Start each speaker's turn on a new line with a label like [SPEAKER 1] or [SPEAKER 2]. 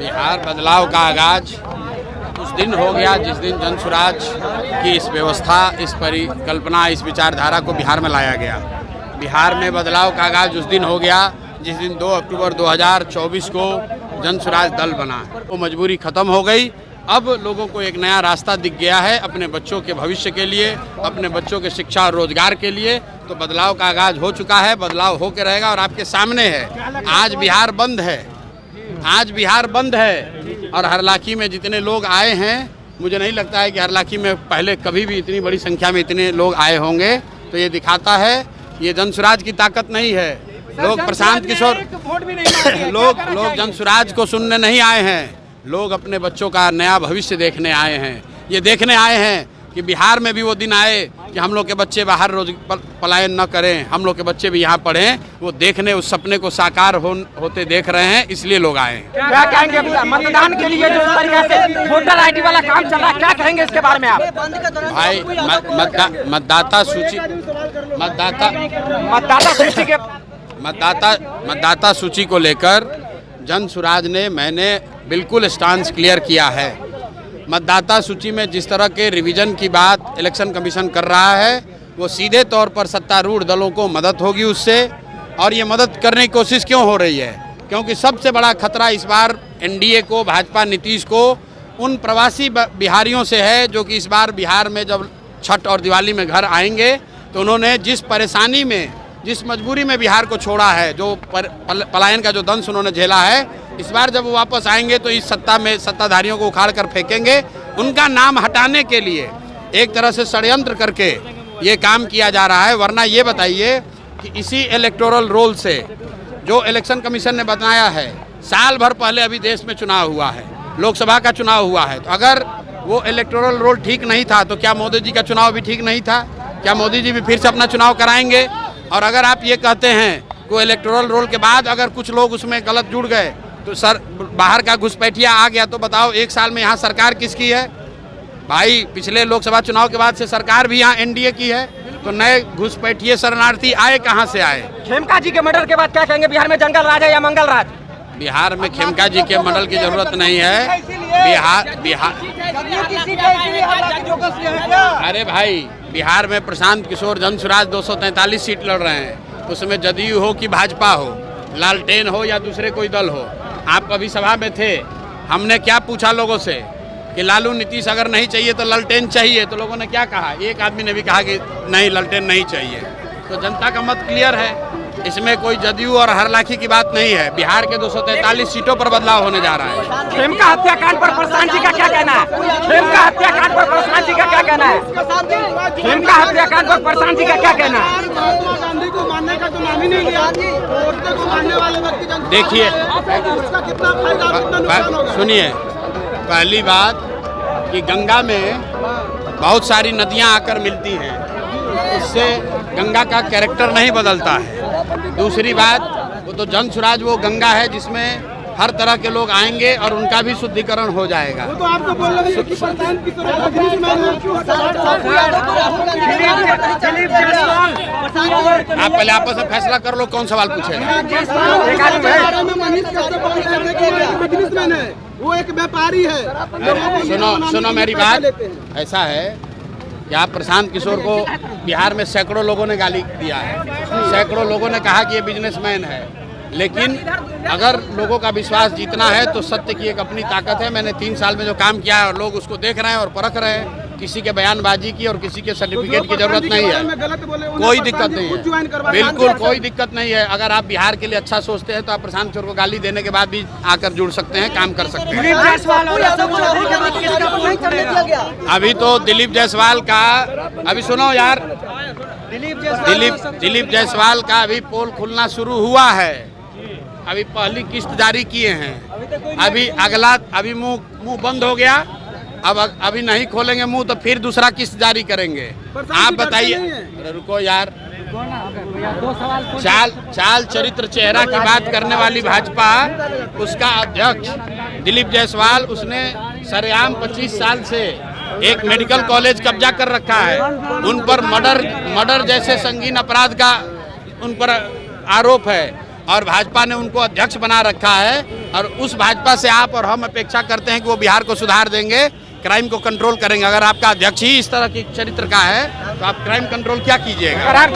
[SPEAKER 1] बिहार बदलाव का आगाज उस दिन हो गया जिस दिन जन स्वराज की इस व्यवस्था, इस परिकल्पना, इस विचारधारा को बिहार में लाया गया। बिहार में बदलाव का आगाज उस दिन हो गया जिस दिन 2 अक्टूबर 2024 को जन स्वराज दल बना। वो मजबूरी खत्म हो गई। अब लोगों को एक नया रास्ता दिख गया है अपने बच्चों के भविष्य के लिए, अपने बच्चों के शिक्षा और रोजगार के लिए। तो बदलाव का आगाज हो चुका है, बदलाव होके रहेगा और आपके सामने है। आज बिहार बंद है, आज बिहार बंद है और हरलाखी में जितने लोग आए हैं, मुझे नहीं लगता है कि हरलाखी में पहले कभी भी इतनी बड़ी संख्या में इतने लोग आए होंगे। तो ये दिखाता है ये जन स्वराज की ताकत नहीं है। लोग प्रशांत किशोर लोग जन स्वराज को सुनने नहीं आए हैं, लोग अपने बच्चों का नया भविष्य देखने आए हैं। ये देखने आए हैं कि बिहार में भी वो दिन आए कि हम लोग के बच्चे बाहर रोज पलायन न करें, हम लोग के बच्चे भी यहाँ पढ़ें। वो देखने, उस सपने को साकार होते देख रहे हैं, इसलिए लोग आए हैं।
[SPEAKER 2] क्या कहेंगे मतदान के लिए जो तरीके से वोटर आईडी वाला काम चल रहा है, क्या कहेंगे इसके बारे में आप?
[SPEAKER 1] भाई मतदाता सूची को लेकर जन स्वराज ने, मैंने बिल्कुल स्टांस क्लियर किया है। मतदाता सूची में जिस तरह के रिवीजन की बात इलेक्शन कमीशन कर रहा है, वो सीधे तौर पर सत्तारूढ़ दलों को मदद होगी उससे। और ये मदद करने की कोशिश क्यों हो रही है? क्योंकि सबसे बड़ा खतरा इस बार एनडीए को, भाजपा नीतीश को उन प्रवासी बिहारियों से है जो कि इस बार बिहार में जब छठ और दिवाली में घर आएंगे तो उन्होंने जिस परेशानी में, जिस मजबूरी में बिहार को छोड़ा है, जो पलायन का जो दंश उन्होंने झेला है, इस बार जब वो वापस आएंगे तो इस सत्ताधारियों को उखाड़ कर फेंकेंगे। उनका नाम हटाने के लिए एक तरह से षड्यंत्र करके ये काम किया जा रहा है। वरना ये बताइए कि इसी इलेक्टोरल रोल से जो इलेक्शन कमीशन ने बताया है, साल भर पहले अभी देश में चुनाव हुआ है, लोकसभा का चुनाव हुआ है। तो अगर वो इलेक्टोरल रोल ठीक नहीं था तो क्या मोदी जी का चुनाव भी ठीक नहीं था? क्या मोदी जी भी फिर से अपना चुनाव कराएंगे? और अगर आप ये कहते हैं कि इलेक्टोरल रोल के बाद अगर कुछ लोग उसमें गलत जुड़ गए तो सर बाहर का घुसपैठिया आ गया, तो बताओ एक साल में यहाँ सरकार किसकी है? भाई पिछले लोकसभा चुनाव के बाद से सरकार भी यहाँ एनडीए की है। तो नए घुसपैठिए शरणार्थी आए कहाँ से आए?
[SPEAKER 2] खेमका जी के मर्डर के बाद क्या कहेंगे, बिहार में जंगल राज है या मंगल राज?
[SPEAKER 1] बिहार में खेमका जी के मर्डर की जरूरत नहीं है। अरे भाई, बिहार में प्रशांत किशोर जन स्वराज 243 सीट लड़ रहे हैं। उसमें जदयू हो कि भाजपा हो, लालटेन हो या दूसरे कोई दल हो। आप कभी सभा में थे, हमने क्या पूछा लोगों से कि लालू नीतीश अगर नहीं चाहिए तो लालटेन चाहिए, तो लोगों ने क्या कहा? एक आदमी ने भी कहा कि नहीं, लालटेन नहीं चाहिए। तो जनता का मत क्लियर है, इसमें कोई जदयू और हरलाखी की बात नहीं है। बिहार के 243 सीटों पर बदलाव होने जा रहा है।
[SPEAKER 2] खेमका हत्याकांड पर प्रशांत जी का क्या कहना है? खेमका हत्याकांड पर प्रशांत जी का क्या कहना है? खेमका हत्याकांड पर प्रशांत जी का क्या कहना है?
[SPEAKER 1] देखिए, सुनिए, पहली बात कि गंगा में बहुत सारी नदियां आकर मिलती हैं, इससे गंगा का कैरेक्टर नहीं बदलता है। दूसरी बात, वो तो जन स्वराज वो गंगा है जिसमें हर तरह के लोग आएंगे और उनका भी शुद्धिकरण हो जाएगा।
[SPEAKER 3] तो आपको बोल रहे हैं कि
[SPEAKER 1] आप पहले आपस में फैसला कर लो कौन सवाल पूछेगा।
[SPEAKER 3] वो एक व्यापारी है।
[SPEAKER 1] सुनो मेरी बात, ऐसा है कि आप प्रशांत किशोर को बिहार में सैकड़ों लोगों ने गाली दिया है, सैकड़ों लोगों ने कहा कि ये बिजनेसमैन है। लेकिन अगर लोगों का विश्वास जीतना है तो सत्य की एक अपनी ताकत है। मैंने 3 साल में जो काम किया है और लोग उसको देख रहे हैं और परख रहे हैं। किसी के बयानबाजी की और किसी के सर्टिफिकेट की जरूरत नहीं है, कोई दिक्कत नहीं है, बिल्कुल कोई दिक्कत नहीं है। अगर आप बिहार के लिए अच्छा सोचते हैं तो आप प्रशांत किशोर को गाली देने के बाद भी आकर जुड़ सकते हैं, काम कर सकते हैं। अभी तो दिलीप जायसवाल का, अभी सुनो यार, दिलीप जायसवाल का अभी पोल खुलना शुरू हुआ है। अभी पहली किस्त जारी किए हैं, अभी मुंह बंद हो गया। अब अभी नहीं खोलेंगे मुंह तो फिर दूसरा किस्त जारी करेंगे। आप बताइए, रुको यार, चाल चरित्र चेहरा की बात करने वाली भाजपा, उसका अध्यक्ष दिलीप जायसवाल, उसने सरेआम 25 साल से एक मेडिकल कॉलेज कब्जा कर रखा है। उन पर मर्डर जैसे संगीन अपराध का उन पर आरोप है और भाजपा ने उनको अध्यक्ष बना रखा है। और उस भाजपा से आप और हम अपेक्षा करते हैं कि वो बिहार को सुधार देंगे, क्राइम को कंट्रोल करेंगे। अगर आपका अध्यक्ष ही इस तरह की चरित्र का है तो आप क्राइम कंट्रोल क्या कीजिएगा।